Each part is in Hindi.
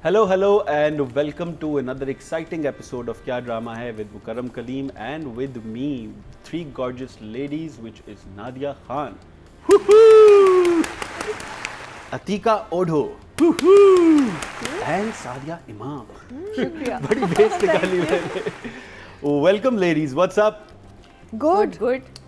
Hello, and welcome to another exciting episode of Kya Drama Hai with Mukarram Kaleem and with me, three gorgeous ladies, which is Nadia Khan, Atika Odho, and Sadia Imam. बड़ी बेस निकाली मैंने. Welcome, ladies. What's up? Good.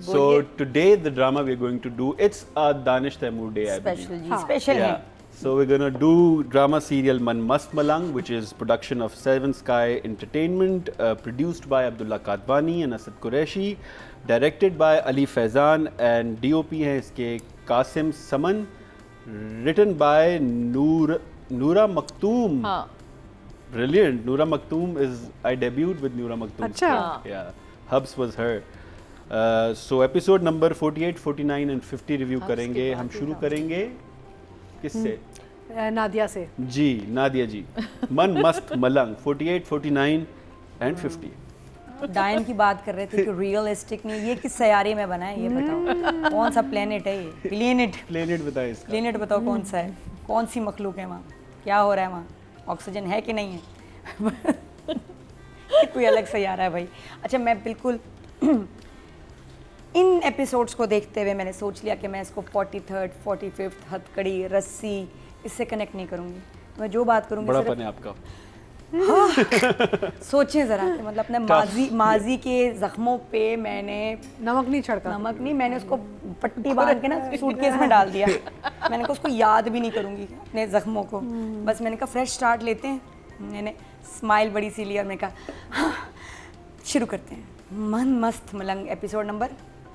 So today the drama we're going to do, it's a Danish Taimur day, I believe. Special Yeah. है. So we're gonna do drama serial Man Mast Malang, which is production of Seven Sky Entertainment, produced by Abdullah Kadwani and Asad Qureshi, directed by Ali Faizan, and DOP है इसके Qasim Saman, written by Noora Maktoum. हाँ. Brilliant. Noora Maktoum is, I debuted with Noora Maktoum. अच्छा. Yeah. Hubs was her. So episode number 48, 49 and 50 review करेंगे. हम शुरू करेंगे किससे? नादिया से. जी, नादिया जी. मन मस्त मलंग 48, 49 and 50. डायन की बात कर रहे थे कि रियलिस्टिक नहीं, ये किस सैयारे में बना है ये बताओ. कौन सा प्लेनेट है ये? प्लेनेट बताएं इसका. प्लेनेट बताओ कौन सा है? कौन सी मखलूक है वहाँ? क्या हो रहा है वहाँ? ऑक्सीजन है कि नहीं है? कोई अलग सैयारा है भाई. अच्छा, मैं बिल्कुल इन एपिसोड्स को देखते हुए मैंने सोच लिया कि मैं इसको 43rd, 45th हथकड़ी, रस्सी इससे कनेक्ट नहीं करूँगी. तो मैं जो बात करूँगी बड़ापन है आपका. सोचें ज़रा कि मतलब अपने माजी के ज़ख्मों पे मैंने नमक नहीं, मैंने उसको पट्टी बांध के ना सूटकेस में डाल दिया. मैंने कहा उसको याद भी नहीं करूँगी अपने ज़ख्मों को. बस मैंने कहा फ्रेश स्टार्ट लेते हैं. मैंने स्माइल बड़ी सी ली और मैंने कहा हाँ, शुरू करते हैं. मन मस्त मलंग एपिसोड नंबर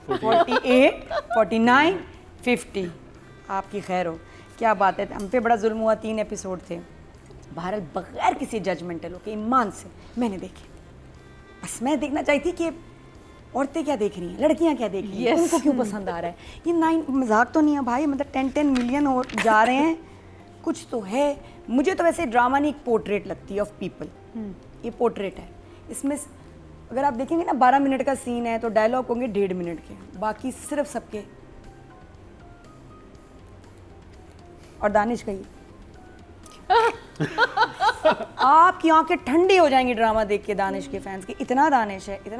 48, 49, 50. आपकी खैर हो. क्या बात है, हम पे बड़ा जुल्म हुआ. 3 एपिसोड थे. बहरहाल बगैर किसी जजमेंटल के ईमान से मैंने देखे. बस मैं देखना चाहती कि औरतें क्या देख रही हैं, लड़कियां क्या देख रही हैं, उनको क्यों पसंद आ रहा है. ये 9 मजाक तो नहीं है भाई. मतलब 10 मिलियन और जा रहे हैं, कुछ तो है. मुझे तो वैसे ड्रामा नहीं, एक पोर्ट्रेट लगती है ऑफ पीपल. ये पोर्ट्रेट है. इसमें अगर आप देखेंगे ना 12 मिनट का सीन है तो डायलॉग होंगे 1.5 मिनट के, बाकी सिर्फ सबके. और दानिश का ही आपकी आंखें ठंडी हो जाएंगी ड्रामा देख के. दानिश के फैंस के इतना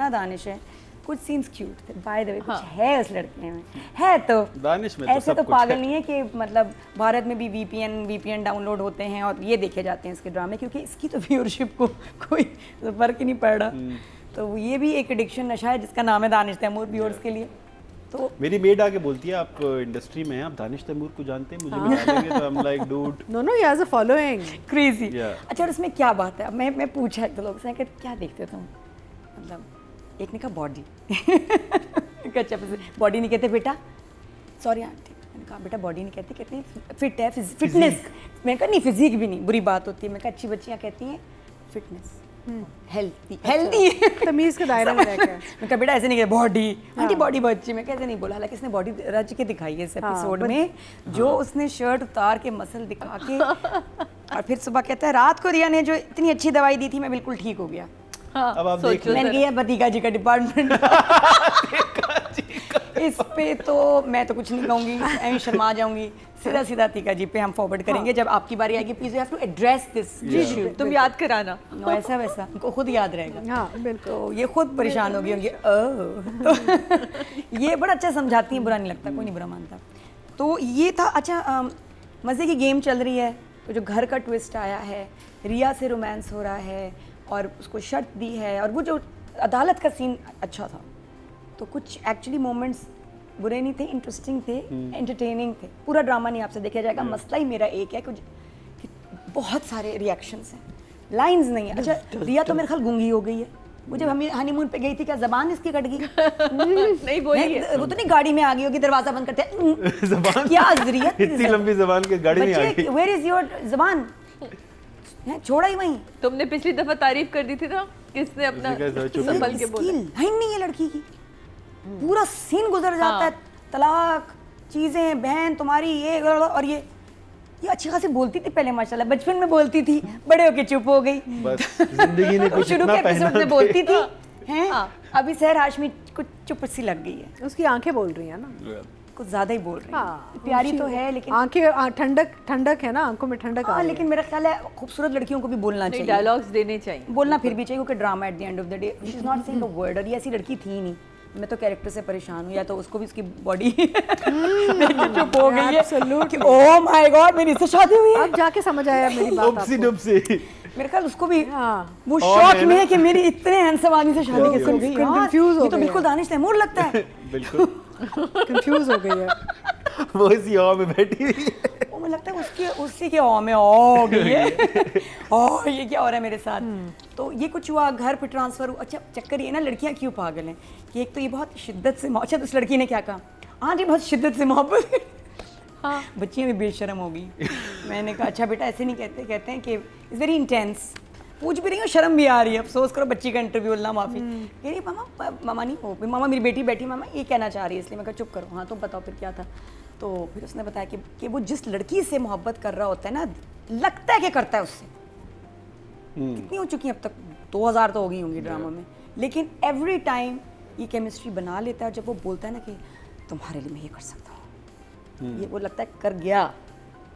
दानिश है. कुछ सीन्स क्यूट थे बाय द वे. कुछ है उस लड़के में है. तो दानिश में तो ऐसे सब तो कुछ पागल है. नहीं है कि मतलब भारत में भी VPN डाउनलोड होते हैं और ये देखे जाते हैं इसके ड्रामे, क्योंकि इसकी तो व्यूअरशिप को कोई फर्क ही नहीं पड़ रहा. तो ये भी एक एडिक्शन नशा है जिसका नाम है दानिश तैमूर व्यूअर्स के लिए. तो मेरी मेड आके बोलती है आप इंडस्ट्री में हैं, आप दानिश तैमूर को जानते हैं, मुझे भी बताएंगे. तो I'm like dude. No, he has a following. Crazy. Yeah. अच्छा, और उसमें क्या बात है. मैं पूछा एक दो लोग से कि क्या देखते हो तुम. मतलब एक ने कहा बॉडी. अच्छा, बॉडी नहीं कहते बेटा, सॉरी आंटी. मैंने कहा बेटा बॉडी नहीं कहते, कहते हैं फिट है, फिटनेस. मैंने कहा नहीं, फिजिक भी नहीं, बुरी बात होती है. मैं कहा अच्छी बच्चियाँ कहती हैं फिटनेस, हेल्दी. तमीज के दायरे में रहकर. मैं कहा बेटा ऐसे नहीं कहते बॉडी. आंटी बॉडी बहुत अच्छी. मैं कैसे नहीं बोला. हालांकि इसने बॉडी रच के दिखाई है इस एपिसोड में. जो उसने शर्ट उतार के मसल दिखा के और फिर सुबह कहता है रात को रिया ने जो इतनी अच्छी दवाई दी थी मैं बिल्कुल ठीक हो गया. अब आप देख मैंने किया भतीजा जी का डिपार्टमेंट. इस पे तो मैं तो कुछ नहीं कहूँगी, मैं शर्मा जाऊंगी. सीधा तीका जी पे हम फॉरवर्ड करेंगे. जब आपकी बारी आएगी please you have to address this issue. तुम याद कराना. ऐसा वैसा उनको खुद याद रहेगा. हाँ बिल्कुल. तो ये खुद परेशान हो गई होंगी. तो ये बड़ा अच्छा समझाती हैं, बुरा नहीं लगता, कोई नहीं बुरा मानता. तो ये था. अच्छा, मज़े की गेम चल रही है. तो जो घर का ट्विस्ट आया है, रिया से रोमांस हो रहा है और उसको शर्त दी है, और वो जो अदालत का सीन अच्छा था. तो कुछ एक्चुअली मोमेंट्स बुरे नहीं थे, इंटरेस्टिंग थे, एंटरटेनिंग थे. पूरा ड्रामा नहीं आपसे देखा जाएगा. मसला ही मेरा एक है कि बहुत सारे रिएक्शंस हैं, लाइंस नहीं है. अच्छा, रिया तो मेरे ख्याल गूंगी हो गई है. वो जब हम हनीमून पे गई थी, क्या जबान इसकी कट गई? नहीं बोली है. वो तो नहीं गाड़ी में आ गई होगी, दरवाजा बंद करते हैं. जबान क्या रिया इतनी लंबी जबान के गाड़ी नहीं आ गई. वेयर इज योर जबान? छोड़ा ही वहीं. तुमने पिछली दफा तारीफ कर दी थी ना, किसने अपना संभल के बोला. लाइन नहीं है लड़की की. पूरा सीन गुजर जाता है. तलाक, चीजें, बहन तुम्हारी, ये और ये अच्छी खासी बोलती थी पहले माशाल्लाह. बचपन में बोलती थी, बड़े होके चुप हो गई. बस जिंदगी ने कुछ शुरू इतना के एपिसोड पहना में बोलती थी. हाँ. अभी सहर हाशमी कुछ चुप सी लग गई है. उसकी आंखें बोल रही हैं ना. कुछ ज़्यादा ही बोल रही है। हाँ, प्यारी तो है लेकिन आंखें ठंडक है ना, आंखों में ठंडक आ हाँ, रही है। लेकिन मेरा ख्याल है खूबसूरत लड़कियों को भी बोलना चाहिए, डायलॉग्स देने चाहिए, बोलना फिर भी चाहिए, क्योंकि drama at the end of the day she is not saying a word. और ये ऐसी लड़की थी नहीं, मैं तो कैरेक्टर से परेशान हूँ, या तो उसको भी उसकी बॉडी चुप हो गई है कि ओह माय गॉड मेरी इससे शादी हुई है। अब जाके समझ आया मेरी बात डुबसी आपको। डुबसी मेरे ख्याल उसको भी हाँ। वो और शॉक है में ना? है कि मेरी इतने हैंडसम आदमी से शादी कैसे हो गई यार, confuse हो ये तो गई बिल्कुल दानिश तैमूर लगता है। बिल्कुल कंफ्यूज हो गई है। वो इसी हवा में बैठी हुई है। वो मुझे लगता है उसके उसी के औ में हो गई है। ओह ये क्या हो रहा है मेरे साथ। तो ये कुछ हुआ, घर पे ट्रांसफर हुआ। अच्छा चक्कर ये ना, लड़कियां क्यों पागल हैं कि एक तो ये बहुत शिद्दत से अच्छा, उस लड़की ने क्या कहा, हाँ जी बहुत शिद्दत से मोहब्बत। हाँ बच्चियाँ भी बेशरम हो गई। मैंने कहा अच्छा बेटा ऐसे नहीं कहते, कहते हैं कि इट्स वेरी इंटेंस। पूछ भी रही हूँ, शर्म भी आ रही है, अफसोस करो बच्ची का इंटरव्यू, अल्लाह माफ़ी। कह रही मामा, मामा नहीं हो, मामा मेरी बेटी बैठी, मामा ये कहना चाह रही है, इसलिए मैं कहा चुप करो, हाँ तुम बताओ फिर क्या था। तो फिर उसने बताया कि वो जिस लड़की से मोहब्बत कर रहा होता है ना, लगता है कि करता है उससे। कितनी हो चुकी हैं अब तक, 2000 तो हो गई होंगी ड्रामा में, लेकिन एवरी टाइम ये केमिस्ट्री बना लेता है। और जब वो बोलता है ना कि तुम्हारे लिए मैं ये कर सकता हूँ, ये वो लगता है कर गया।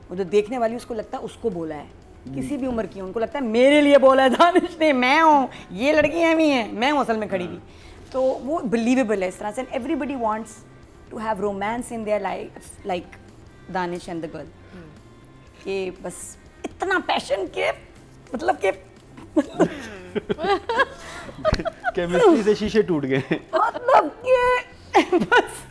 वो जो देखने वाली उसको लगता है उसको बोला है, किसी भी उम्र की, उनको लगता है मेरे लिए बोला है दानिश ने, मैं हूँ, ये लड़की है भी है, मैं हूँ असल में खड़ी हुई। तो वो बिलीवेबल है इस तरह से। And everybody wants to have romance in their life like Danish and the girl, कि बस इतना पैशन के मतलब के केमिस्ट्री से शीशे टूट गए। मतलब कि बस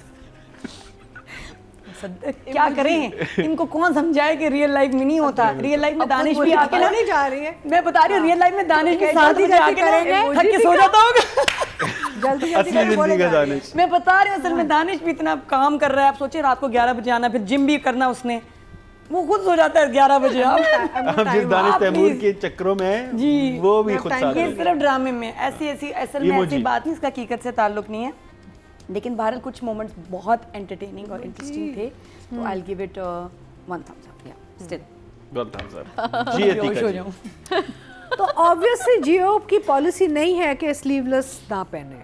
क्या करें, इनको कौन समझाए कि रियल लाइफ में नहीं होता। रियल लाइफ में दानिश भी आके ना, नहीं जा रही है, मैं बता रही हूँ रियल लाइफ में दानिश भी जल्दी 7 बजे जल्दी आके करेंगे, ना थक के सो जाता होगा। जल्दी असली जल्दी जिंदगी का दानिश। मैं बता रही हूँ असल में दानिश भी इतना काम कर रहा है। आप सोचिए रात को 11 बजे आना, फिर जिम भी करना उसने, वो खुद सो जाता है 11 बजे। हम जिस दानिश आप तैमूर please। के चक्करों में हैं, जी, वो भी खुद साथ ये हैं। सिर्फ ड्रामे में ऐसी असल में Emoji। ऐसी बात नहीं, इसका हकीकत से ताल्लुक नहीं है, लेकिन बहरहाल कुछ मोमेंट्स बहुत एंटरटेनिंग और इंटरेस्टिंग थे। तो आई will give it 1 thumbs up, yeah, still। Well thumbs up। जी अतिका बेहोश हो जी। जाऊं। तो ऑब्वियसली जियो की पॉलिसी नहीं है कि स्लीवलेस ना पहने।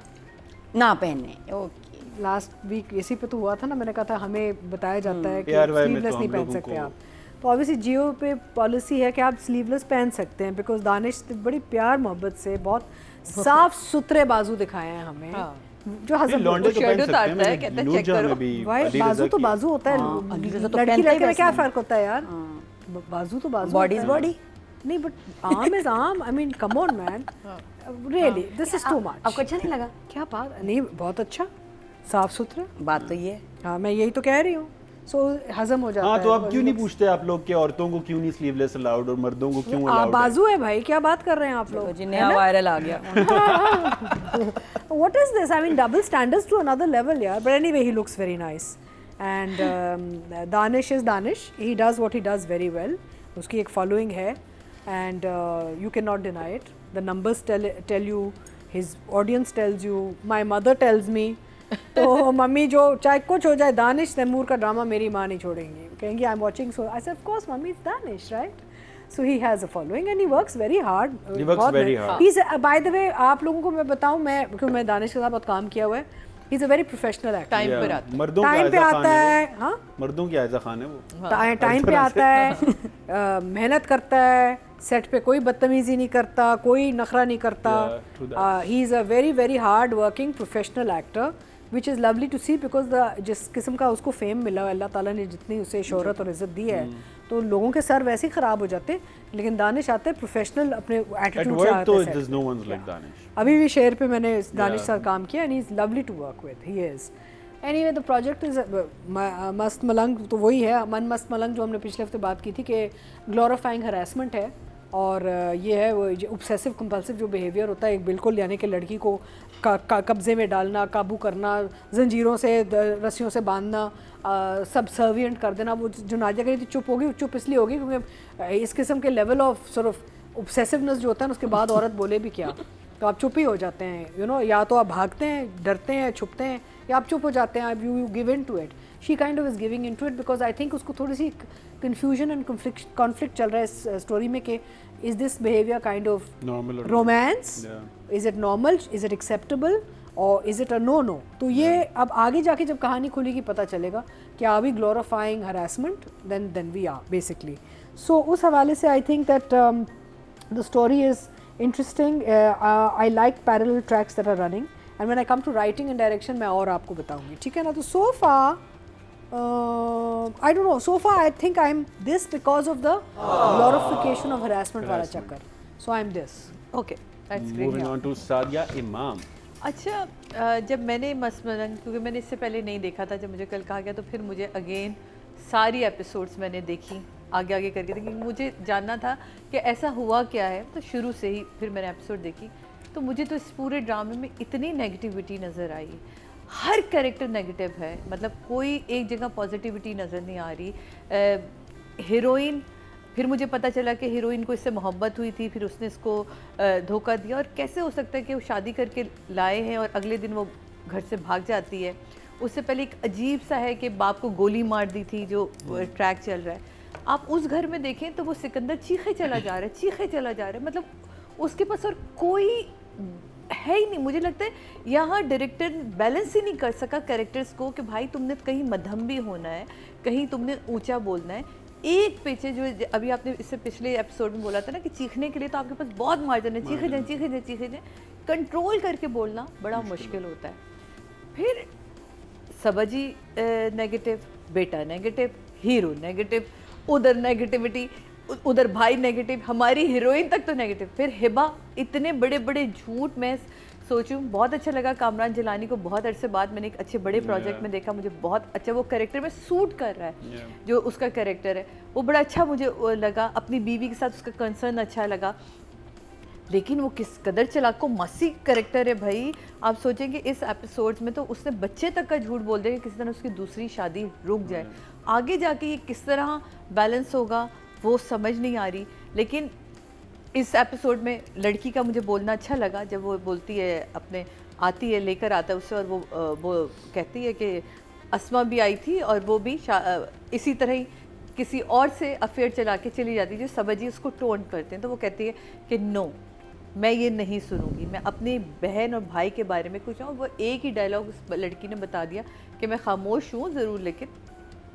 ना पहने, ओके। लास्ट वीक इसी पे तो हुआ था ना, मैंने कहा था हमें बताया जाता है कि ARY में स्लीवलेस तो नहीं हम पहन लोगों सकते को- आप। तो ऑब्वियसली जियो पे पॉलिसी है कि आप स्लीवलेस पहन सकते हैं, बिकॉज दानिश ने बड़ी प्यार मोहब्बत से बहुत साफ सुथरे बाजू दिखाए हैं हमें। जो नहीं, लौंडे तो पहन shadow सकते हैं, उतारता है, कहता है, नूर check जहां करो। में भी भाई अली बाजू रज़ा तो की- बाजू होता है, अली रज़ा तो लड़की पहनता ही लड़के में क्या वैसे है। फर्क होता है यार, बाजू तो बाजू बॉडी इज होता है। बॉडी। नहीं but arm is arm, I mean come on man, really this is too much. आपको अच्छा नहीं लगा? क्या बात नहीं, बहुत अच्छा, साफ सुथरा। बात तो ये है। हाँ मैं यही तो कह रही हूँ, सो हजम हो जाता हाँ है। तो अब क्यों नहीं पूछते आप लोग कि औरतों को क्यों नहीं स्लीवलेस अलाउड और मर्दों को क्यों अलाउड है? बाजू है भाई, क्या बात कर रहे हैं आप तो लोग। जी नया वायरल आ गया। What is this? I mean, double standards to another level, yeah. But anyway, he looks very nice. And Danish is Danish. He does what he does very well. उसकी एक following है, and you cannot deny it. The numbers tell you, his audience tells you, my mother tells me. तो मम्मी जो चाहे कुछ हो जाए, दानिश तैमूर का ड्रामा मेरी माँ नहीं छोड़ेंगी, कहेंगी I'm watching, so I said of course mummy, it's Danish, right? So he has a following and he works very hard. He works बहुत very मेहनत- hard. He's by the way, आप लोगों को मैं बताऊं, मैं क्योंकि मैं दानिश के साथ बहुत काम किया हुआ है, he's a very professional actor. Time Yeah, पर आता है। मर्दों का टाइम पे आयजा खान आता है है, वो। हाँ मर्दों की आयजा खान है वो। टाइम पे आता है, मेहनत करता है, सेट पे कोई बदतमीजी नहीं करता, कोई नखरा नहीं करता। Yeah, true that. He is a very very hard working professional actor, which is lovely to see, because जिस किस्म का उसको फेम मिला, अल्लाह ताला ने जितनी उसे शोहरत और इज़्ज़त दी है, तो लोगों के सर वैसे ही ख़राब हो जाते, लेकिन दानिश आते प्रोफेशनल अपने At एटीट्यूड से work आते तो हैं। there's no one's like Danish. अभी भी शेर पे मैंने दानिश Yeah. साथ काम किया, and he is lovely to work with, he is. Anyway the project is Mast Malang, तो वही है मन मस्त मलंग जो हमने पिछले हफ्ते बात की थी कि ग्लोरीफाइंग हरासमेंट है, और ये है वो ऑब्सेसिव कंपल्सिव जो बिहेवियर होता है, एक बिल्कुल यानी कि लड़की को कब्जे में डालना, काबू करना, जंजीरों से रस्सियों से बांधना, सबसर्विएंट कर देना। वो जो नादिया कही थी चुप होगी, चुप इसलिए होगी क्योंकि इस किस्म के लेवल ऑफ सॉर्ट ऑफ ऑब्सेसिवनेस जो होता है ना, उसके बाद औरत बोले भी क्या, तो आप चुप ही हो जाते हैं, यू नो, या तो आप भागते हैं, डरते हैं, छुपते हैं, या आप चुप हो जाते हैं, you give in to it. She kind of is giving in to it because I think उसको थोड़ी सी कन्फ्यूजन एंड कॉन्फ्लिक्ट चल रहा है इस स्टोरी में कि is this behaviour kind of Normal or romance? Yeah. Is it normal? Is it acceptable? और is it a no no? तो ये अब आगे जाके जब कहानी खुलेगी पता चलेगा कि are we glorifying harassment, then we are basically. So उस हवाले से I think that the story is interesting. I like parallel tracks that are running, and when I come to writing and direction मैं और आपको बताऊंगी, ठीक है ना? तो so far I don't know, so far I think I'm this because of the glorification of harassment वाला चक्कर. So I'm this. Okay, that's great. Moving on to Sadia Imam. अच्छा, जब मैंने मस्त मलंग, क्योंकि मैंने इससे पहले नहीं देखा था, जब मुझे कल कहा गया तो फिर मुझे अगेन सारी एपिसोड्स मैंने देखी आगे आगे करके, क्योंकि मुझे जानना था कि ऐसा हुआ क्या है. तो शुरू से ही फिर मैंने एपिसोड देखी, तो मुझे तो इस पूरे ड्रामे में इतनी नेगेटिविटी नज़र आई. हर कैरेक्टर नेगेटिव है, मतलब कोई एक जगह पॉजिटिविटी नज़र नहीं आ रही. हीरोइन, फिर मुझे पता चला कि हीरोइन को इससे मोहब्बत हुई थी, फिर उसने इसको धोखा दिया. और कैसे हो सकता है कि वो शादी करके लाए हैं और अगले दिन वो घर से भाग जाती है. उससे पहले एक अजीब सा है कि बाप को गोली मार दी थी, जो ट्रैक चल रहा है. आप उस घर में देखें तो वो सिकंदर चीखे चला जा रहा है, चीखे चला जा रहा है, मतलब उसके पास और कोई है ही नहीं. मुझे लगता है यहाँ डायरेक्टर बैलेंस ही नहीं कर सका कैरेक्टर्स को कि भाई तुमने कहीं मध्यम भी होना है, कहीं तुमने ऊंचा बोलना है. एक पीछे जो अभी आपने इससे पिछले एपिसोड में बोला था ना कि चीखने के लिए तो आपके पास बहुत मार्जिन है, चीखे जाए चीखे जाए चीखे जाए, कंट्रोल करके बोलना बड़ा मुश्किल होता है. फिर सबाजी नेगेटिव, बेटा नेगेटिव, हीरो नेगेटिव, उधर नेगेटिविटी, उधर भाई नेगेटिव, हमारी हीरोइन तक तो नेगेटिव. फिर हिबा, इतने बड़े बड़े झूठ. मैं सोचूं बहुत अच्छा लगा कामरान जिलानी को बहुत अरसे बाद मैंने एक अच्छे बड़े प्रोजेक्ट में देखा. मुझे बहुत अच्छा वो कैरेक्टर में सूट कर रहा है. जो उसका कैरेक्टर है वो बड़ा अच्छा मुझे लगा. अपनी बीवी के साथ उसका कंसर्न अच्छा लगा. लेकिन वो किस कदर चालाक को मासी कैरेक्टर है भाई. आप सोचेंगे इस एपिसोड में तो उसने बच्चे तक का झूठ बोल दिया कि किसी तरह उसकी दूसरी शादी रुक जाए. आगे जाके ये किस तरह बैलेंस होगा वो समझ नहीं आ रही. लेकिन इस एपिसोड में लड़की का मुझे बोलना अच्छा लगा, जब वो बोलती है अपने आती है लेकर आता है उससे, और वो कहती है कि अस्मा भी आई थी और वो भी इसी तरह ही किसी और से अफेयर चला के चली जाती है. जो सबाजी उसको टोन करते हैं तो वो कहती है कि नो, मैं ये नहीं सुनूंगी, मैं अपनी बहन और भाई के बारे में कुछ. वो एक ही डायलॉग उस लड़की ने बता दिया कि मैं खामोश हूँ ज़रूर, लेकिन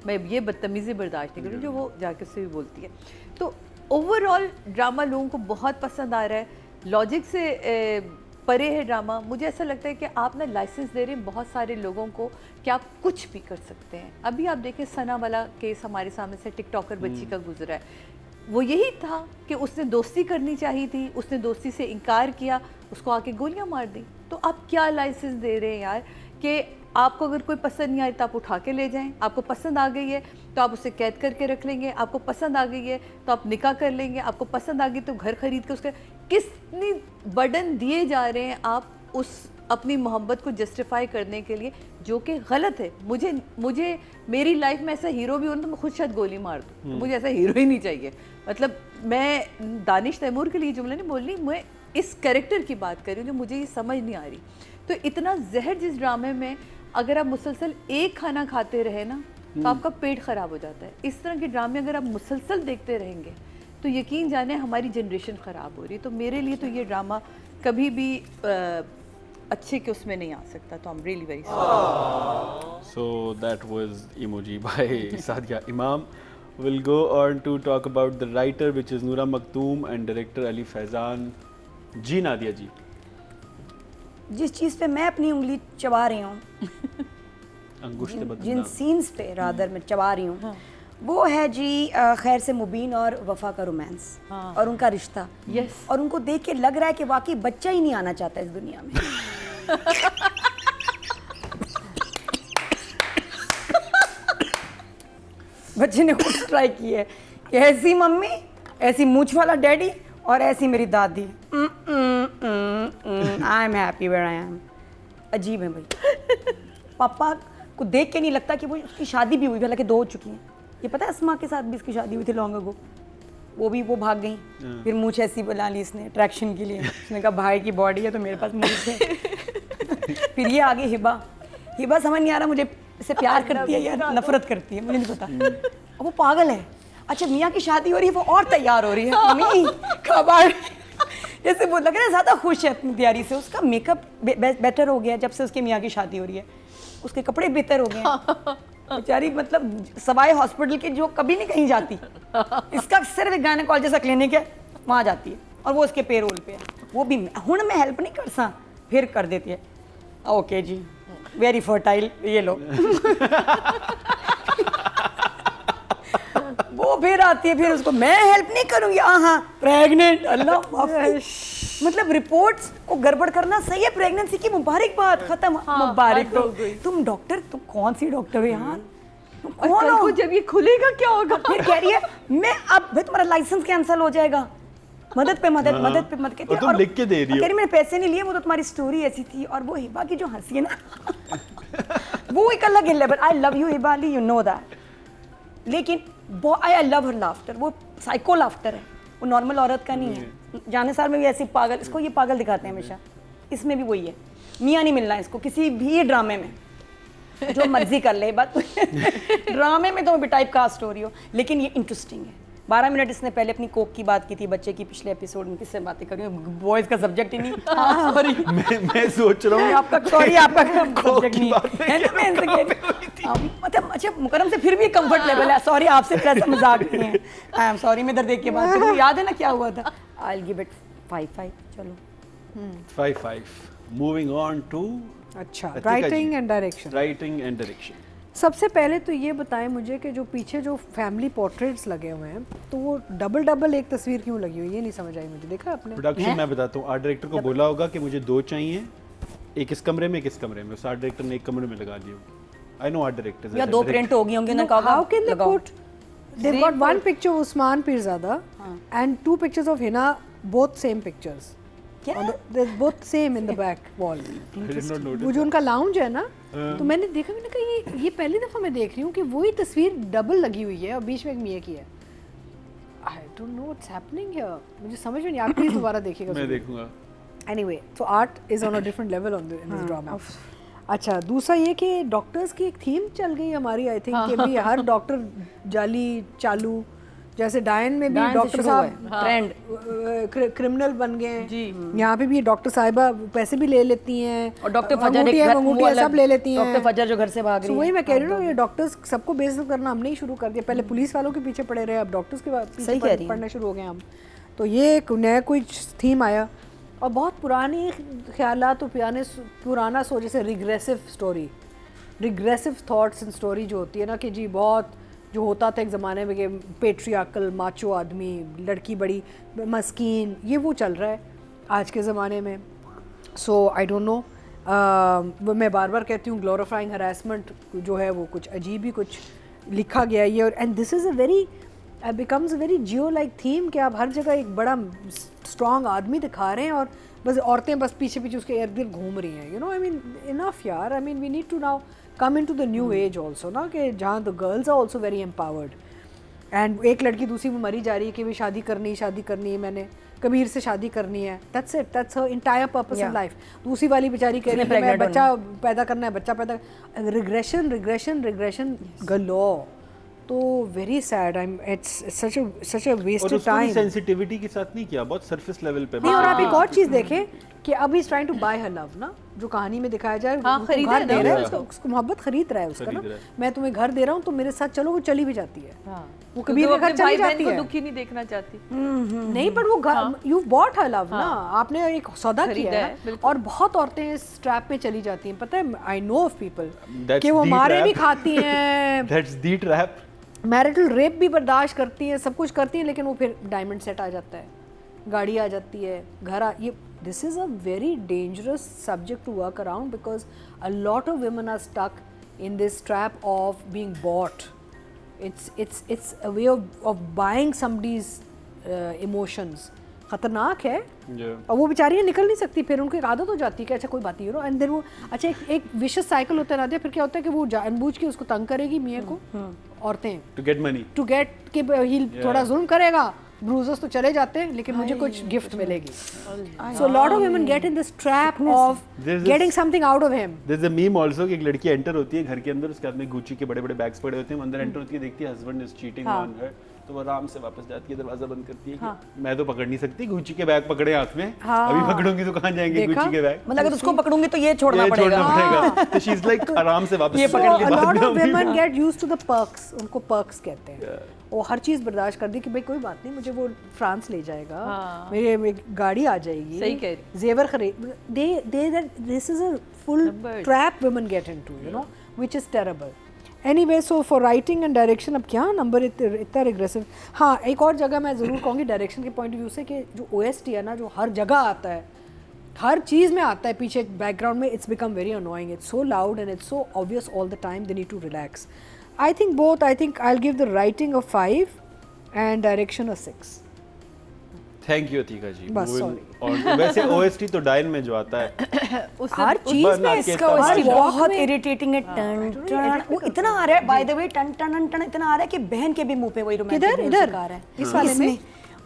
मैं ये बदतमीज़ी बर्दाश्त नहीं करूँ, जो वो जाके उससे भी बोलती है. तो ओवरऑल ड्रामा लोगों को बहुत पसंद आ रहा है. लॉजिक से परे है ड्रामा. मुझे ऐसा लगता है कि आप ना लाइसेंस दे रहे हैं बहुत सारे लोगों को कि आप कुछ भी कर सकते हैं. अभी आप देखिए सना वाला केस हमारे सामने से टिकटॉकर बच्ची का गुजरा है. वो यही था कि उसने दोस्ती करनी चाहिए थी, उसने दोस्ती से इनकार किया, उसको आके गोलियां मार दी. तो आप क्या लाइसेंस दे रहे हैं यार कि आपको अगर कोई पसंद नहीं आई तो आप उठा के ले जाएं. आपको पसंद आ गई है तो आप उसे कैद करके रख लेंगे, आपको पसंद आ गई है तो आप निकाह कर लेंगे, आपको पसंद आ गई तो घर खरीद के उसका कितनी बर्डन दिए जा रहे हैं आप उस अपनी मोहब्बत को जस्टिफाई करने के लिए, जो कि गलत है. मुझे मेरी लाइफ में ऐसा हीरो भी हो तो मैं खुद शायद गोली मार दूँ. मुझे ऐसा हीरो ही नहीं चाहिए. मतलब मैं दानिश तैमूर के लिए जुमला नहीं बोल रही, मैं इस कैरेक्टर की बात कर रही हूँ जो मुझे ये समझ नहीं आ रही. तो इतना जहर जिस ड्रामे में, अगर आप मुसलसल एक खाना खाते रहे ना तो आपका पेट ख़राब हो जाता है. इस तरह के ड्रामे अगर आप मुसलसल देखते रहेंगे तो यकीन जाने हमारी जनरेशन ख़राब हो रही है. तो मेरे लिए तो ये ड्रामा कभी भी अच्छे के उसमें नहीं आ सकता. तो I am really very sorry. So that was Emoji by Sadia Imam. We'll go on to talk about the writer, which is Noora Makhtoom, and director Ali Faizan. जी नादिया जी, जिस चीज़ पे मैं अपनी उंगली चबा रही हूँ, जिन सीन्स पे रादर में चबा रही हूँ, वो है जी खैर से मुबीन और वफा का रोमांस. और उनका रिश्ता. यस. और उनको देख के लग रहा है कि वाकई बच्चा ही नहीं आना चाहता इस दुनिया में. बच्चे ने खुद ट्राई की है कि ऐसी मम्मी, ऐसी मूंछ वाला डैडी और ऐसी मेरी दादी. I am happy where I am. अजीब है भाई. पापा को देख के नहीं लगता कि वो उसकी शादी भी हुई, हालांकि 2 हो चुकी हैं. ये पता है अस्मा के साथ भी इसकी शादी हुई थी लॉन्ग अगो. वो भाग गई. फिर मूंछ ऐसी बना ली इसने अट्रैक्शन के लिए. उसने कहा भाई की बॉडी है तो मेरे पास मूंछ है. फिर ये आगे हिबा समझ नहीं आ रहा मुझे इससे प्यार करती है या नफरत करती है, मुझे नहीं पता. वो पागल है. अच्छा मियाँ की शादी हो रही है वो और तैयार हो रही है. मम्मी खबर जैसे वो लग रहा है ज़्यादा खुश है अपनी तैयारी से, उसका मेकअप बेटर हो गया जब से उसके मियाँ की शादी हो रही है, उसके कपड़े बेहतर हो गए हैं। बेचारी मतलब सवाई हॉस्पिटल की जो कभी नहीं कहीं जाती, इसका सिर्फ एक गायनेकोलॉजिस्ट का क्लिनिक है, वहाँ जाती है और वो उसके पेरोल पे है। वो भी हुण मैं हेल्प नहीं कर सा, फिर कर देती है। ओके जी, वेरी फर्टाइल, ये लो। वो फिर आती है, फिर उसको मैं हेल्प नहीं करूंगी, हाँ प्रेग्नेंट, अल्लाह माफ। मतलब रिपोर्ट्स को गड़बड़ करना सही है, प्रेगनेंसी की मुबारकबाद, खत्म, मुबारक हो। तुम डॉक्टर, तुम कौन सी डॉक्टर हो यार, तुम कौन हो? जब ये खुलेगा क्या होगा? फिर कह रही है मैं अब भाई तुम्हारा लाइसेंस कैंसिल हो जाएगा, मदद पे मदद, मदद पे मदद। कहती और तुम लिख के दे रही हो। कह रही मैंने पैसे नहीं लिए, वो तो तुम्हारी स्टोरी ऐसी थी। और वो हिबा की जो हंसी है ना वो एक अलग level. I love you Hiba Ali, you know that. लेकिन आई लव हर लाफ्टर, वो साइको लाफ्टर है, वो नॉर्मल औरत का नहीं है। जाने साल में भी ऐसी पागल, इसको ये पागल दिखाते हैं हमेशा, इसमें भी वही है। मियाँ नहीं मिलना है इसको किसी भी ड्रामे में, जो मर्जी कर ले बात। ड्रामे में तो भी टाइप कास्ट हो रही हो, लेकिन ये इंटरेस्टिंग है। 12 मिनट इसने पहले अपनी कोक की बात की थी बच्चे की, पिछले एपिसोड में। किससे बातें कर रही हूँ, बॉयज का सब्जेक्ट ही नहीं। हाँ, सॉरी मैं सोच रहा हूँ आपका, सॉरी आपका सब्जेक्ट नहीं है ना, मैं इनसे कह रही हूँ। मतलब अच्छा मुकरम से फिर भी कंफर्ट लेवल है। सॉरी आपसे ऐसा मजाक नहीं है, आई एम सॉरी। मैं इधर देख के बात करूँ, याद है ना क्या हुआ था। आई विल गिव इट 5-5। चलो 5-5। मूविंग ऑन टू अच्छा, writing and direction. Writing and direction. सबसे पहले तो ये बताएं मुझे कि जो पीछे जो फैमिली पोर्ट्रेट्स लगे हुए हैं, तो वो डबल एक तस्वीर क्यों लगी हुई, ये नहीं समझ आई मुझे। देखा आपने प्रोडक्शन मैं बताता हूँ, आर्ट डायरेक्टर को बोला होगा कि मुझे 2 चाहिए, एक इस कमरे में, एक इस कमरे में। उस आर्ट डायरेक्टर ने एक कमरे में लगा दिया। आई नो आर्ट डायरेक्टर या 2 प्रिंट हो गई होंगी ना, कहा how can they put, they've got one picture of Usman Pirzada and 2 pictures of Hina, both same pictures. They're both same in the back wall. वो जो उनका लाउंज है ना, तो मैंने देखा, मैंने कहा ये पहली दफ़ा मैं देख रही हूँ कि वही तस्वीर डबल लगी हुई है और बीच में एक मियाँ की है। I don't know what's happening here. मुझे समझ में नहीं, आप प्लीज दोबारा देखिएगा। मैं देखूंगा। Anyway, so art is on a different level in this drama. अच्छा, दूसरा ये कि डॉक्टर्स की एक थीम चल गई हमारी, आई थिंक कि भी हर डॉक्टर जाली चालू, जैसे डायन में भी डॉक्टर साहब ट्रेंड क्रिमिनल बन गए हैं, यहाँ पे भी डॉक्टर साहिबा पैसे भी ले लेती हैं, और डॉक्टर फजर सब ले लेती हैं। डॉक्टर फजर जो घर से भाग रही है, वही मैं कह रही हूँ, ये डॉक्टर्स सबको बेइज्जत करना हमने ही शुरू कर दिया। पहले पुलिस वालों के पीछे पड़े रहे, अब डॉक्टर्स के पीछे पढ़ना शुरू हो गए हम। तो ये एक नया कोई थीम आया, और बहुत पुरानी ख्यालात और पुराना सोच, जैसे regressive story, regressive thoughts and story जो होती है ना, कि जी बहुत जो होता था एक ज़माने में कि पेट्रियार्कल माचो आदमी, लड़की बड़ी मस्कीन, ये वो चल रहा है आज के ज़माने में। सो आई डोंट नो, मैं बार बार कहती हूँ ग्लोरीफाइंग हरासमेंट जो है वो कुछ अजीब ही कुछ लिखा गया है ये। और and this is a very becomes a very Jio like theme, कि आप हर जगह एक बड़ा स्ट्रॉन्ग आदमी दिखा रहे हैं और बस औरतें बस पीछे पीछे उसके इर्द गिर्द घूम रही हैं। You know, I mean enough यार, I mean we need to now come in to the new age also ना, कि जहाँ the girls are also very empowered. And एक लड़की दूसरी में मरी जा रही है कि भी शादी करनी है, मैंने कबीर से शादी करनी है, that's it, that's her entire purpose in life. दूसरी वाली बेचारी कह रही है मैं बच्चा पैदा करना है, बच्चा पैदा, रिग्रेशन गलो। तो very sad, I am it's such a wasted time. Sensitivity के साथ नहीं किया, बहुत सरफेस लेवल पे। नहीं, और आप एक और चीज़ देखें कि अब he is trying to buy her love ना, जो कहानी में दिखाया जाए, घर दे रहा है उसको मोहब्बत खरीद रहा है उसका ना, मैं तुम्हें घर दे रहा हूँ तो मेरे साथ चलो, वो चली भी जाती है। वो कबीर के घर चली जाती है, दुखी नहीं देखना चाहती। नहीं, पर वो यू बॉट हर लव ना, आपने एक सौदा किया है। और बहुत औरतें इस ट्रैप में चली जाती हैं, पता है, आई नो ऑफ पीपल कि वो मारे भी खाती हैं, that's the trap, marital rape भी बर्दाश्त करती हैं, सब कुछ करती हैं, लेकिन वो फिर डायमंड सेट आ जाता है, गाड़ी आ जाती है, घर ये this is a very dangerous subject to work around, because a lot of women are stuck in this trap of being bought. It's a way of buying somebody's emotions, खतरनाक है। और वो बेचारियाँ निकल नहीं सकती, फिर उनको एक आदत हो जाती है कि अच्छा कोई बात नहीं, एंड देन वो अच्छा एक विशेष साइकिल होता है ना, फिर क्या होता है कि वो जानबूझ के उसको तंग करेगी मियाँ को, औरतें, टू गेट कि थोड़ा जुल्म करेगा, ब्रूजेस तो चले जाते हैं लेकिन मुझे कुछ गिफ्ट मिलेगी। So lot of women get in this trap of getting something out of him. There is a meme also कि एक लड़की एंटर होती है घर के अंदर, उसके हाथ में गुच्ची के बड़े-बड़े बैग्स पड़े होते हैं, अंदर एंटर होती है, देखती है husband is cheating on her, तो वो आराम से वापस जाती है, दरवाजा बंद करती है कि मैं तो पकड़ नहीं सकती, गुच्ची के बैग पकड़े हाथ में, अभी पकड़ूंगी तो कहाँ जाएंगे गुच्ची के बैग, मतलब अगर उसको पकड़ूंगी तो ये छोड़ना पड़ेगा। तो शी इज लाइक आराम से वापस ये पकड़ के A बाद lot में of आऊंगी। women get used to the perks, उनको perks कहते हैं। वो हर चीज़ बर्दाश्त कर दी कि भाई कोई बात नहीं, मुझे वो फ्रांस ले जाएगा, मेरे गाड़ी आ जाएगी, सही कह रही। जेवर खरीद, this is a full trap women get into, you know, which is terrible. Anyway, so for writing and direction, अब क्या नंबर इतना रिग्रेसिव। हाँ, एक और जगह मैं ज़रूर कहूँगी डायरेक्शन के पॉइंट ऑफ व्यू से कि जो OST है ना, जो हर जगह आता है, हर चीज़ में आता है पीछे बैकग्राउंड में, it's become very annoying, it's so loud and it's so obvious all the time, they need to relax. I think I will give the writing a 5 and direction a 6। Thank you Atika ji. बस, और वैसे OST तो डायन में जो आता है हर चीज में बना के इसका तमाशा। OST बहुत इरिटेटिंग है। टन टन वो इतना आ रहा है, बाय द वे, टन टन टन इतना आ रहा है कि बहन के भी मुंह पे वही रोमांटिक किधर? म्यूजिक आ रहा है इस वाले में?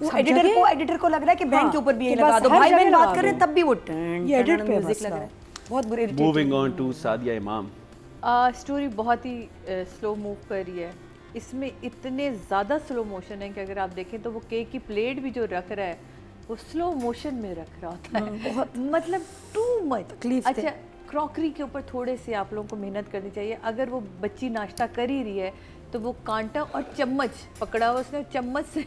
वो सब एडिटर को लग रहा है कि बहन के ऊपर भी ये कि लगा बस दो, हर भाई बहन जगह बात लगा कर रहे हैं दो। तब भी वो टन ये edit टन पे म्यूजिक मसला लग रहा है। है, बहुत बुरी irritating moving on to Sadia Imam. Story बहुत ही स्लो मूव कर रही है। इसमें इतने ज़्यादा स्लो मोशन है कि अगर आप देखें तो वो केक की प्लेट भी जो रख रहा है वो स्लो मोशन में रख रहा होता है, बहुत मतलब टू मच तकलीफ थे। अच्छा, क्रॉकरी के ऊपर थोड़े से आप लोगों को मेहनत करनी चाहिए। अगर वो बच्ची नाश्ता कर ही रही है तो वो कांटा और चम्मच पकड़ा हुआ उसने, चम्मच से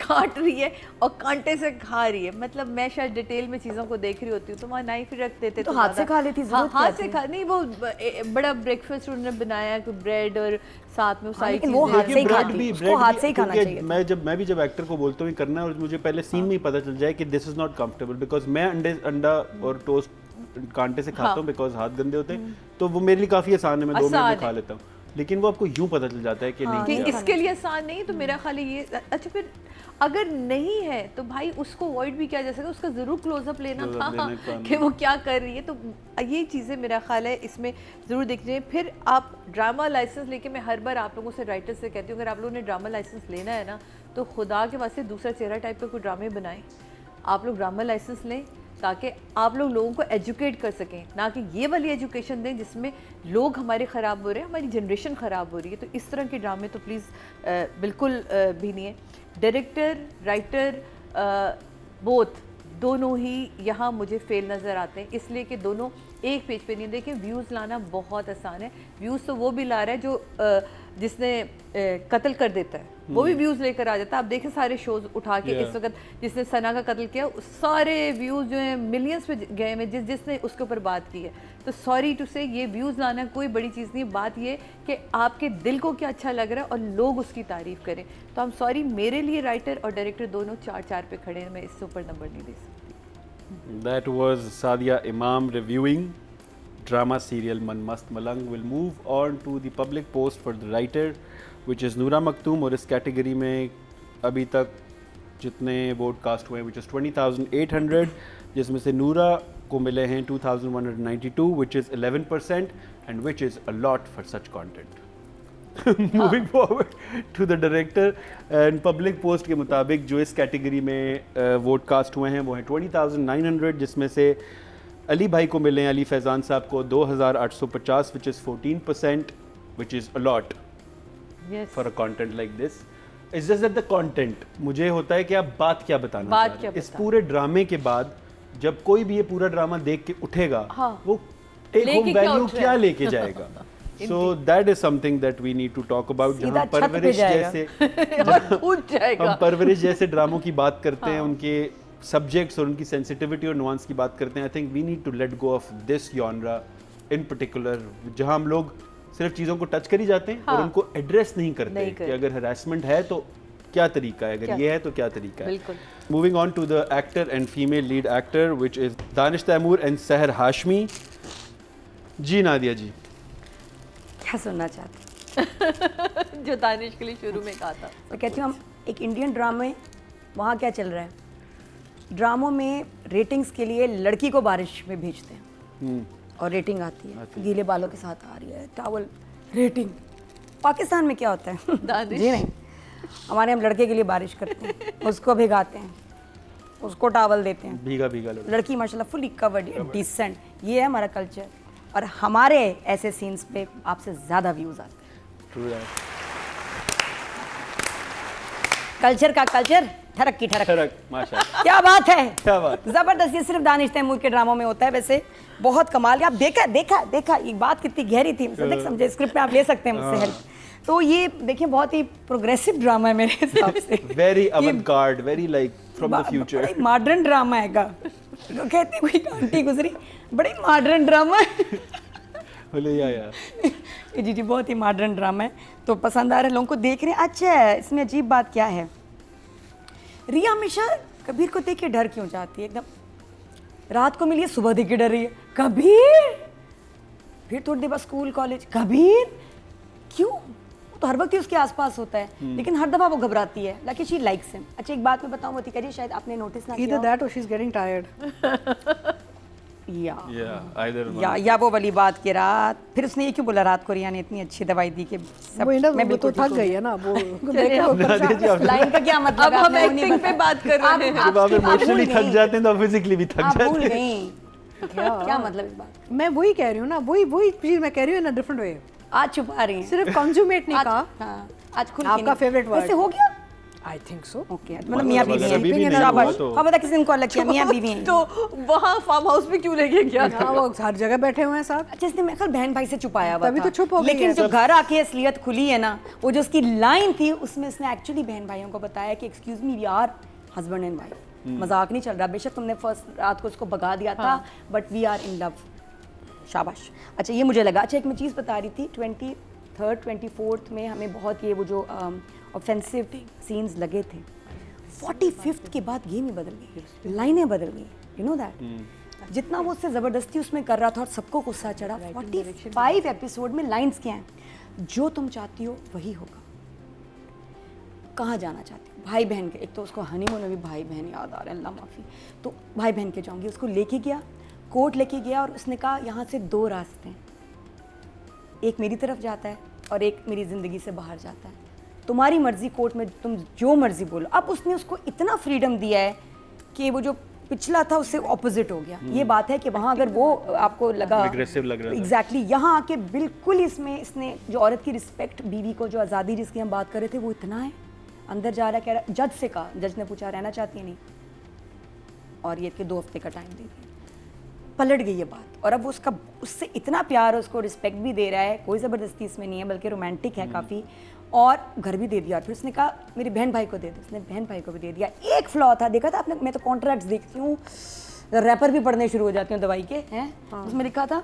काट रही है और कांटे से खा रही है। मतलब मैं शायद डिटेल में चीज़ों को देख रही होती हूँ तो वहाँ नाइफ ही रख देते तो हाथ से खा लेती, हाँ, जरूरत क्या हाथ से थी? खा नहीं, वो बड़ा ब्रेकफास्ट उन्होंने बनाया, कोई ब्रेड और साथ में वो सारी लेकिन वो चीज़ें। हाथ से ही ब्रेड खाती, भी उसको हाथ से ही खाना क्योंकि चाहिए था। मैं भी जब एक्टर को बोलता हूँ ये करना है और मुझे पहले सीन में ही पता चल जाए कि this is not comfortable, because मैं अंडा और टोस्ट कांटे से खाता हूँ बिकॉज हाथ गंदे होते हैं, तो वो मेरे लिए काफी आसान है, मैं 2 मिनट में खा लेता हूँ। लेकिन वो आपको यूं पता चल जाता है कि नहीं कि किया। इसके लिए आसान नहीं, तो मेरा ख्याल है ये अच्छा। फिर अगर नहीं है तो भाई उसको अवॉइड भी किया जा सकता है, उसका ज़रूर क्लोजअप लेना था कि वो क्या कर रही है। तो ये चीज़ें मेरा ख्याल है इसमें ज़रूर देखनी चाहिए। फिर आप ड्रामा लाइसेंस लेके, मैं हर बार आप लोगों से राइटर से कहती हूँ अगर आप लोगों ने ड्रामा लाइसेंस लेना है ना तो खुदा के वास्ते दूसरा चेहरा टाइप का कोई ड्रामे बनाएं। आप लोग ड्रामा लाइसेंस लें ताकि आप लोगों को एजुकेट कर सकें, ना कि ये वाली एजुकेशन दें जिसमें लोग हमारे ख़राब हो रहे हैं, हमारी जनरेशन ख़राब हो रही है। तो इस तरह के ड्रामे तो प्लीज़ बिल्कुल भी नहीं है। डायरेक्टर, राइटर बोथ दोनों ही यहाँ मुझे फेल नज़र आते हैं, इसलिए कि दोनों एक पेज पे नहीं। देखिए व्यूज़ लाना बहुत आसान है, व्यूज़ तो वो भी ला रहा है जो जिसने कत्ल कर देता है वो भी व्यूज़ लेकर आ जाता है। आप देखें सारे शोज़ उठा के इस वक्त जिसने सना का कत्ल किया सारे व्यूज़ जो हैं मिलियंस पे गए हैं जिसने उसके ऊपर बात की है। तो सॉरी टू से ये व्यूज़ लाना कोई बड़ी चीज़ नहीं, बात ये कि आपके दिल को क्या अच्छा लग रहा है और लोग उसकी तारीफ़ करें। तो हम सॉरी, मेरे लिए राइटर और डायरेक्टर दोनों 4-4 पे खड़े हैं, मैं इससे ऊपर नंबर नहीं दे सकती। That was Sadia Imam reviewing drama serial Man Mast Malang. We'll move on to the public post for the writer, which is Noora Maktoum, और इस कैटेगरी में अभी तक जितने वोट कास्ट हुए हैं which is 20,800, जिसमें से नूरा को मिले हैं 2,192, which is 11% and which is a lot for such content. Moving forward to the director, and public post के मुताबिक जो इस कैटेगरी में वोट कास्ट हुए हैं वो हैं 20,900, जिसमें से अली भाई को मिले हैं, अली फैज़ान साहब को 2,850, which is 14%, which is a lot for a content like this. It's just that the content, मुझे होता है कि आप बात क्या बताना बात चाह रहे क्या हैं। इस बता- पूरे ड्रामे के बाद जब कोई भी ये पूरा ड्रामा देख के उठेगा, वो टेक लेके होम क्या वैल्यू उठ रहा क्या है? लेके जाएगा। So that is something that we need to talk about. सीधा जहाँ छत पे परवरिश जाएगा। जैसे उठ जाएगा। हम परवरिश जैसे ड्रामों की बात करते हैं, उनके सब्जेक्ट्स और उनकी सेंसिटिविटी और नुआंस की बात करते हैं, I think we need to let go of this genre in particular, जहाँ हम लोग सिर्फ चीज़ों को टच कर ही जाते हैं और उनको एड्रेस नहीं करते कि अगर हरासमेंट है तो क्या तरीका है, अगर ये है तो क्या तरीका है। बिल्कुल। Moving on to the actor and female lead actor which is Danish Taimur and Sehar Hashmi. जी नादिया जी, क्या सुनना चाहते जो दानिश के लिए शुरू में कहा था। मैं कहती हूँ हम एक इंडियन ड्रामे, वहाँ क्या चल रहा है, ड्रामों में रेटिंग्स के लिए लड़की को बारिश में भेजते हैं और रेटिंग आती है, गीले बालों के साथ आ रही है, टॉवल रेटिंग। पाकिस्तान में क्या होता है दानिश। जी नहीं, हमारे हम लड़के के लिए बारिश करते हैं, उसको भिगाते हैं, उसको टॉवल देते हैं, भीगा भीगा लड़की माशाल्लाह फुली कवर्ड डिसेंट। ये है हमारा कल्चर और हमारे ऐसे सीन्स पे आपसे ज़्यादा व्यूज़ आते हैं। True that. कल्चर का कल्चर, ठरक की ठरक। ठरक, माशाल्लाह। क्या बात है, क्या बात। जबरदस्त। ये सिर्फ दानिश तैमूर के ड्रामों में होता है, वैसे बहुत कमाल। आप देखा ये बात कितनी गहरी थी, समझे। स्क्रिप्ट में आप ले सकते हैं मुझसे हेल्प। तो ये देखिए बहुत ही प्रोग्रेसिव ड्रामा है मेरे हिसाब से। Very avant-garde, very like from the future. Modern drama है तो कहते कोई आंटी गुजरी, बड़े मॉडर्न ड्रामा है। बोले या जी बहुत ही मॉडर्न ड्रामा है, तो पसंद आ रहा है लोगों को, देख रहे हैं। अच्छा, इसमें अजीब बात क्या है, रिया हमेशा कबीर को देख के डर क्यों जाती है? एकदम रात को मिली, सुबह देख के डर रही है, कबीर। फिर थोड़ी देर बाद स्कूल कॉलेज, कबीर। क्यों? वो तो हर वक्त ही उसके आसपास होता है, लेकिन हर दफा वो घबराती है। Like she likes him. अच्छा, एक बात मैं बताऊं मोती करिए, शायद आपने नोटिस ना किया Either that or she's getting tired. या वो वाली बात की रात, फिर उसने ये क्यों बोला रात को रिया ने इतनी अच्छी दवाई दी कि सब, वो इंडस मैं वो तो बिल्कुल थक गई है ना वो। लाइन का क्या मतलब? अब हम एक्टिंग पे बात कर रहे हैं। जब आप इमोशनली थक जाते हैं तो फिजिकली भी थक आप जाते भूल हैं। गई क्या मतलब इस बात? मैं वही कह रही हूँ ना, वही चीज मैं कह रही हूँ इन अ डिफरेंट वे। आज छुपा रही हैं सिर्फ कंज्यूमेट नहीं कहा। हाँ, आज खुल आपका favorite word। वैसे हो गया। I think so. ओके, मतलब मियां बीवी अगर अभी भी हैं। नहीं शाबाश। हुआ तो- हाँ, बता किसी ने कॉल किया, मियां बीवी हैं। तो वहाँ फार्म हाउस में क्यों लेके गया था? हाँ, वो हर जगह बैठे हुए हैं साथ। अच्छा, इसने मेरे ख्याल बहन भाई से छुपाया हुआ तभी था। तो चुप हो गई लेकिन है। जो घर आके असलियत खुली है ना, वो जो उसकी लाइन थी, उसमें उसने एक्चुअली बहन भाइयों को बताया कि excuse me, we are husband and wife. मजाक नहीं चल रहा, बेशक तुमने फर्स्ट रात को उसको भगा दिया था, but we are in love. शाबाश। अच्छा, ये मुझे लगा। अच्छा, एक मैं चीज़ बता रही थी, 23rd 24th में हमें बहुत ये वो जो ऑफेंसिव सीन्स लगे थे, 45th के बाद गेम ही बदल गई, लाइनें बदल गई, यू नो दैट। जितना वो उससे ज़बरदस्ती उसमें कर रहा था और सबको गुस्सा चढ़ा, 45 एपिसोड में लाइन्स क्या हैं? जो तुम चाहती हो वही होगा। कहाँ जाना चाहती हो? भाई बहन के, एक तो उसको हनीमून में भी भाई बहन याद आ रहे हैं, अल्लाह माफ़ी। तो भाई बहन के जाऊँगी, उसको लेके गया, कोर्ट लेके गया, और उसने कहा यहाँ से 2 रास्ते हैं, एक मेरी तरफ जाता है और एक मेरी ज़िंदगी से बाहर जाता है। तुम्हारी मर्जी, कोर्ट में तुम जो मर्जी बोलो। अब उसने उसको इतना फ्रीडम दिया है कि वो जो पिछला था उससे ऑपोजिट हो गया। ये बात है कि वहाँ अगर वो आपको लगा Aggressive लग रहा था। एग्जैक्टली, यहाँ आके बिल्कुल इसने जो औरत की रिस्पेक्ट, बीवी को जो आज़ादी जिसकी हम बात कर रहे थे, वो इतना है। अंदर जा रहा, कह रहा, जज से कहा, जज ने पूछा रहना चाहती है नहीं, और ये कि 2 हफ्ते का टाइम दे दिया। पलट गई ये बात, और अब उसका उससे इतना प्यार, उसको रिस्पेक्ट भी दे रहा है, कोई ज़बरदस्ती इसमें नहीं है, बल्कि रोमांटिक है काफ़ी, और घर भी दे दिया। फिर उसने कहा मेरी बहन भाई को दे दो, उसने बहन भाई को भी दे दिया। एक फ्लॉ था, देखा था आपने? मैं तो कॉन्ट्रैक्ट्स देखती हूँ, रैपर भी पढ़ने शुरू हो जाती हूँ दवाई के हैं। उसमें लिखा था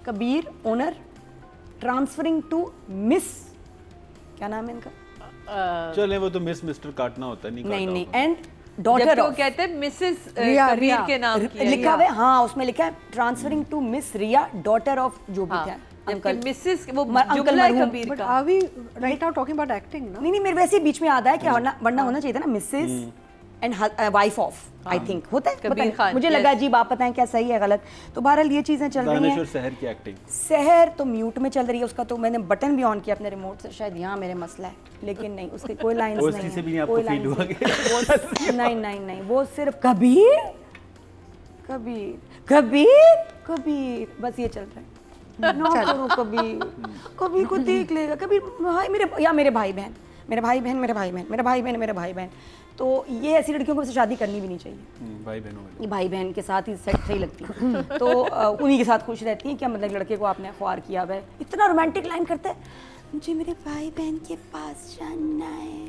Kabir owner transferring to miss, क्या नाम है इनका? चले, वो तो मिस्टर काटना होता है, नहीं, एंड डॉटर जबकि वो ऑफ कहते हैं मिसेस रिया, कबीर रिया। के नाम की है। लिखा हुआ है, हाँ उसमें लिखा है transferring to miss Riya daughter of जो भी था जबकि मिसेस वो अंकल जुमला है मरहूम। कबीर बट का। Are we right now talking about acting ना? नहीं, मेरे वैसे ही बीच में याद आया कि वरना होना चाहिए था ना Mrs and wife of, I think होता है, कबीर पता नहीं, खान, मुझे yes. लगा अजीब, आप बताएं क्या सही है गलत। तो बहरहाल ये चीज़ें चल रही दानिश हैं। और सहर की एक्टिंग। सहर तो म्यूट में चल रही है, उसका तो मैंने बटन भी ऑन किया अपने रिमोट से, शायद यहाँ मेरे मसला है, लेकिन नहीं, उसके कोई लाइंस OST नहीं से है, भी नहीं आपको कोई feel lines हुआ नहीं। नहीं, वो सिर्फ कबीर कबीर कबीर कबीर, बस ये चल रहा है। ना करो कबीर को देख लेगा कबीर, भाई मेरे भाई बहन, मेरे भाई बहन, मेरे भाई बहन, मेरे भाई बहन, मेरे भाई बहन। तो ये ऐसी लड़कियों को वैसे शादी करनी भी नहीं चाहिए, भाई बहनों वाली। ये भाई बहन के साथ ही सही लगती है। तो उन्हीं के साथ खुश रहती हैं। क्या मतलब लड़के को आपने ख्वार किया हुआ है, इतना रोमांटिक लाइन करता है, मुझे मेरे भाई बहन के पास जाना है।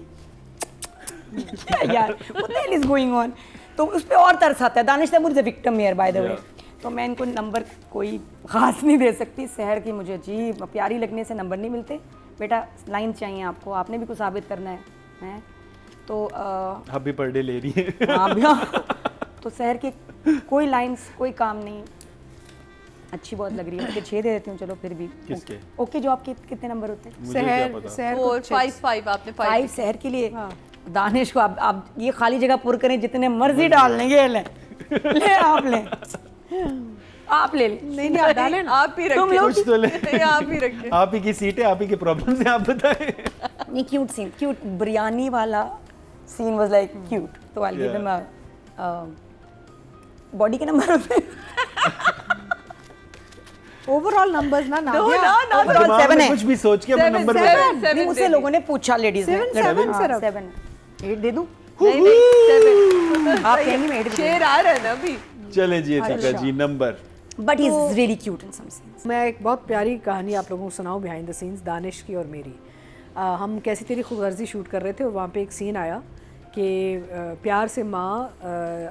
यार what the hell is going on? तो उस पर और तरस आता है। Danish Taimur is a victim here by the way. तो मैं इनको नंबर कोई खास नहीं दे सकती। सहर की मुझे अजीब प्यारी लगने से नंबर नहीं मिलते। बेटा लाइन चाहिए आपको, आपने भी कुछ साबित करना है? तो हैप्पी बर्थडे ले रही है। हाँ भैया, तो सहर के कोई लाइंस कोई काम नहीं, अच्छी बहुत लग रही है। 6 दे देती हूँ, चलो फिर भी किसके? ओके। जो आपके कितने नंबर होते हैं? मुझे क्या पता। सहर और को 5 आपने 5 सहर के लिए। दानिश को आप ये खाली जगह पुर करें, जितने मर्जी डाल लेंगे। ले आप ले नहीं आप डालें ना। आप ही तुम रखें, लोग कुछ तो ले। आप ही रखें। आप ही की सीट है, आप ही के प्रॉब्लम है, आप बताएं। नहीं, क्यूट सीन, क्यूट बिरयानी वाला सीन वाज लाइक क्यूट। तो आई गिव हिम बॉडी के नंबर होते हैं। ओवरऑल नंबर्स ना दो नादिया। ना Overall दिमाग 7 में है। कुछ भी सोच के अपना नंबर Seven, बताएं। seven नहीं, मुझसे दे लोगों ने पूछा लेडीज ने। 7 हाँ, सिर्फ। 7 है। 8 दे दूं? नहीं 7 आप कहेंगे मैं 8 दे शेर आ रहा है ना अभी। चले जी Atika ji number. But he is really cute in some scenes. मैं एक बहुत प्यारी कहानी आप लोगों को सुनाऊं बिहाइंड द सीन्स, दानिश की और मेरी। हम कैसी तेरी खूबगर्जी शूट कर रहे थे और वहाँ पे एक सीन आया कि प्यार से माँ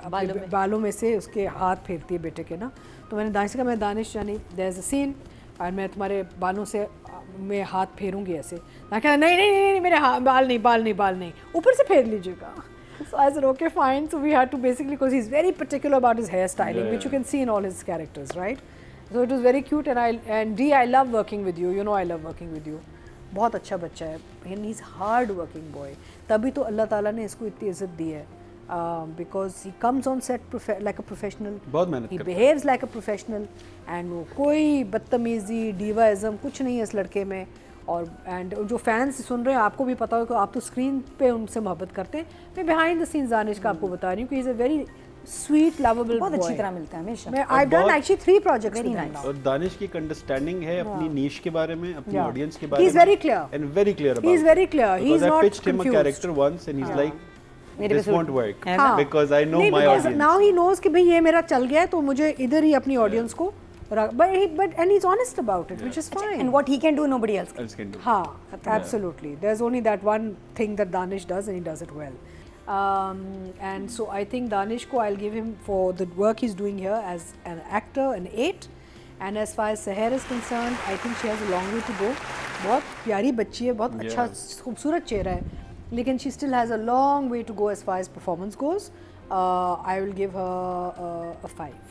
अपने बालों में से उसके हाथ फेरती है बेटे के ना। तो मैंने दानिश से कहा, मैं दानिश जानी देयर इज अ सीन और मैं तुम्हारे बालों से मैं हाथ फेरूंगी ऐसे। ना कहा नहीं नहीं नहीं मेरे बाल नहीं ऊपर से फेर लीजिएगा। So I said okay fine. So we had to basically, because he's very particular about his hairstyling, which you can see in all his characters, right? So it was very cute and Dee, I love working with you. You know I love working with you. बहुत अच्छा बच्चा है and he's hard working boy. तभी तो अल्लाह ताला ने इसको इतनी इज्जत दी है because he comes on set like a professional. बहुत मेहनत He करता है। behaves like a professional and वो कोई बदतमीजी डीवाइज्म कुछ नहीं है इस लड़के में। और एंड जो फैंस सुन रहे हैं आपको भी पता हो कि आप तो स्क्रीन पे उनसे मोहब्बत करते हैं। मैं बिहाइंड द सीन्स दानिश का आपको बता रही हूँ कि is a very sweet lovable बहुत अच्छी तरह मिलता है हमेशा। मैं I done actually 3 projects Very with him nice. और दानिश की एक अंडरस्टैंडिंग है अपनी नीश के बारे में, अपनी Yeah. ऑडियंस के He बारे में। is very clear. And very clear about He is very clear. He is Because I not pitched him a confused. character once and he's like, मेरे this पे won't work है ना? because I know नहीं, my because audience. now he knows कि भाई ये मेरा चल गया है तो मुझे इधर ही अपनी ऑडियंस को but and he's honest about it, which is fine. And what he can do nobody else can. Else can do. हाँ, absolutely. There's only that one thing that Danish does and he does it well. And so I think Danish ko I'll give him for the work he's doing here as an actor an 8. And as far as Seher is concerned, I think she has a long way to go. बहुत प्यारी बच्ची है, बहुत अच्छा खूबसूरत चेहरा है, लेकिन she still has a long way to go as far as performance goes. I will give her a 5.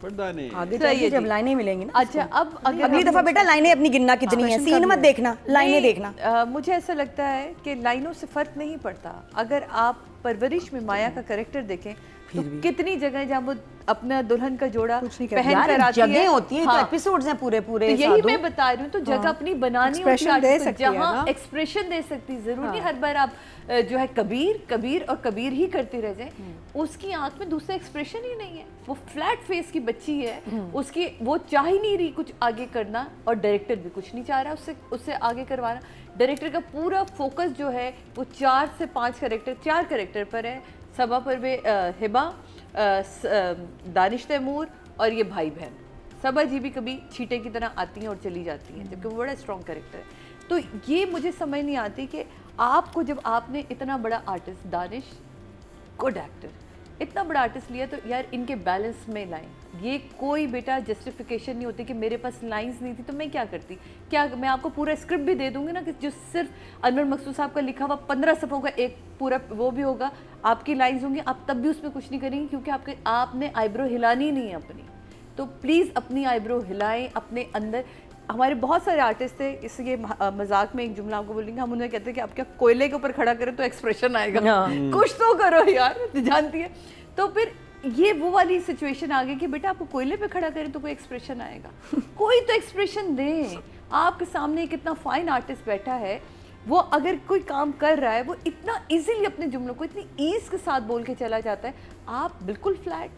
पर दानिश आगे सही है जाके जब जी। लाइनें मिलेंगी ना अच्छा अब अगर अगली हम- दफा बेटा लाइनें अपनी गिनना कितनी है, Expression सीन का मत भी देखना, लाइनें नहीं, देखना। मुझे ऐसा लगता है कि लाइनों से फर्क नहीं पड़ता। अगर आप परवरिश में माया का कैरेक्टर देखें तो कितनी जगह जहाँ वो अपना दुल्हन का जोड़ा कुछ नहीं कहती। पहन कर यार आती है, जगह होती है तो हाँ, एपिसोड्स हैं पूरे तो यही मैं बता रही हूँ। तो जगह अपनी बनानी होती Expression है दे artist को, सकती है जहाँ ना। एक्सप्रेशन दे सकती है। जरूरी नहीं हर बार आप जो है कबीर और कबीर ही करते रह जाए। उसकी आंख में दूसरा एक्सप्रेशन ही नहीं है, वो फ्लैट फेस की बच्ची है, उसकी वो चाह ही नहीं रही कुछ आगे करना और डायरेक्टर भी कुछ नहीं चाह रहा उससे आगे करवाना। डायरेक्टर का पूरा फोकस जो है वो 4 से 5 4 कैरेक्टर पर है। सबा परवे हिबा, दानिश तैमूर और ये भाई बहन। सबा जी भी कभी छींटे की तरह आती हैं और चली जाती हैं, जबकि वो बड़ा स्ट्रॉन्ग कैरेक्टर है। तो ये मुझे समझ नहीं आती कि आपको जब आपने इतना बड़ा आर्टिस्ट दानिश गुड एक्टर इतना बड़ा आर्टिस्ट लिया तो यार इनके बैलेंस में लाएं। ये कोई बेटा जस्टिफिकेशन नहीं होती कि मेरे पास लाइंस नहीं थी तो मैं क्या करती। क्या मैं आपको पूरा स्क्रिप्ट भी दे दूंगी ना कि जो सिर्फ अनवर मकसूद साहब का लिखा हुआ 15 सफ़ों का एक पूरा वो भी होगा, आपकी लाइंस होंगी, आप तब भी उसमें कुछ नहीं करेंगे क्योंकि आपने आईब्रो हिलानी नहीं है अपनी। तो प्लीज़ अपनी आईब्रो हिलाएं अपने अंदर। हमारे बहुत सारे आर्टिस्ट थे, इसलिए मजाक में एक जुमला आपको बोलेंगे, हम उन्हें कहते हैं कि आप क्या कोयले के ऊपर खड़ा करें तो एक्सप्रेशन आएगा, कुछ तो करो यार, जानती है। तो फिर ये वो वाली सिचुएशन आ गई कि बेटा आपको कोयले पे खड़ा करें तो कोई एक्सप्रेशन आएगा, कोई तो एक्सप्रेशन दें। आपके सामने एक इतना फाइन आर्टिस्ट बैठा है, वो अगर कोई काम कर रहा है वो इतना इजीली अपने जुमलों को इतनी ईज के साथ बोल के चला जाता है, आप बिल्कुल फ्लैट,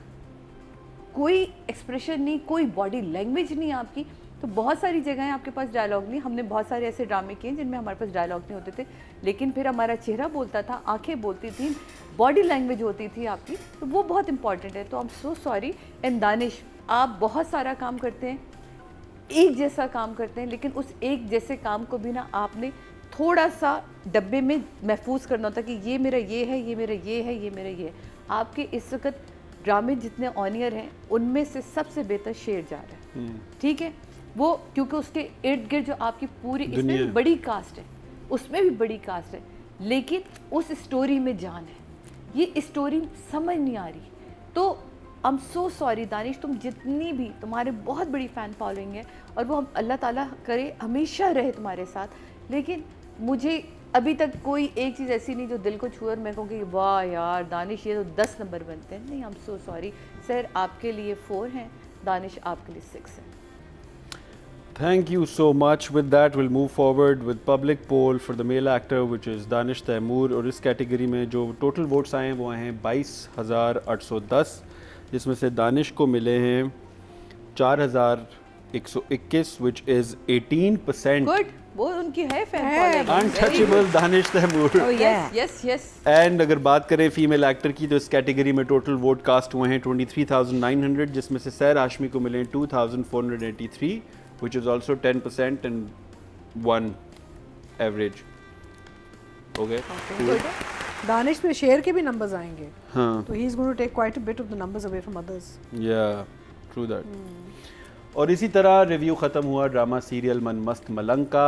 कोई एक्सप्रेशन नहीं, कोई बॉडी लैंग्वेज नहीं आपकी। तो बहुत सारी जगहें आपके पास डायलॉग नहीं। हमने बहुत सारे ऐसे ड्रामे किए जिनमें हमारे पास डायलॉग नहीं होते थे, लेकिन फिर हमारा चेहरा बोलता था, आंखें बोलती थी, बॉडी लैंग्वेज होती थी आपकी, तो वो बहुत इंपॉर्टेंट है। तो I am so sorry. And Danish, आप बहुत सारा काम करते हैं, एक जैसा काम करते हैं, लेकिन उस एक जैसे काम को भी ना आपने थोड़ा सा डब्बे में महफूज करना होता कि ये मेरा ये है, ये मेरा ये है, ये मेरा ये है। आपके इस वक्त ड्रामे जितने ऑनियर हैं उनमें से सबसे बेहतर शेर जा रहा है, ठीक है वो, क्योंकि उसके इर्द गिर्द जो आपकी पूरी, इसमें भी बड़ी कास्ट है, उसमें भी बड़ी कास्ट है, लेकिन उस स्टोरी में जान है। ये स्टोरी समझ नहीं आ रही। तो I am so sorry Danish, तुम जितनी भी, तुम्हारे बहुत बड़ी फ़ैन फॉलोइंग है और वो हम अल्लाह ताला करे हमेशा रहे तुम्हारे साथ, लेकिन मुझे अभी तक कोई एक चीज़ ऐसी नहीं जो दिल को छुए और मैं कहूँ कि वाह यार दानिश ये तो 10 नंबर बनते हैं। नहीं, I am so sorry sir, आपके लिए 4 हैं, दानिश आपके लिए 6 है। Thank you so much. With that, we'll move forward with public poll for the male actor, which is Danish Taimur. और इस कैटेगरी में जो टोटल वोट्स आए हैं वो आए हैं 22,810, जिसमें से दानिश को मिले हैं 4,121, which is 18% Good. वो उनकी है fan untouchable Danish Taimur. Oh yeah. Yes yes. And अगर बात करें फीमेल एक्टर की तो इस कैटेगरी में टोटल वोट कास्ट हुए हैं 23,900, जिसमें से सैर हाशमी को मिले 2,483, which is also 10% and 1 average. Okay. Cool. Danish पे शेयर के भी नंबर्स आएंगे, हाँ. तो he is going to take quite a bit of the numbers away from others. Yeah, true that. और इसी तरह रिव्यू ख़त्म हुआ ड्रामा सीरियल मन मस्त मलंग का।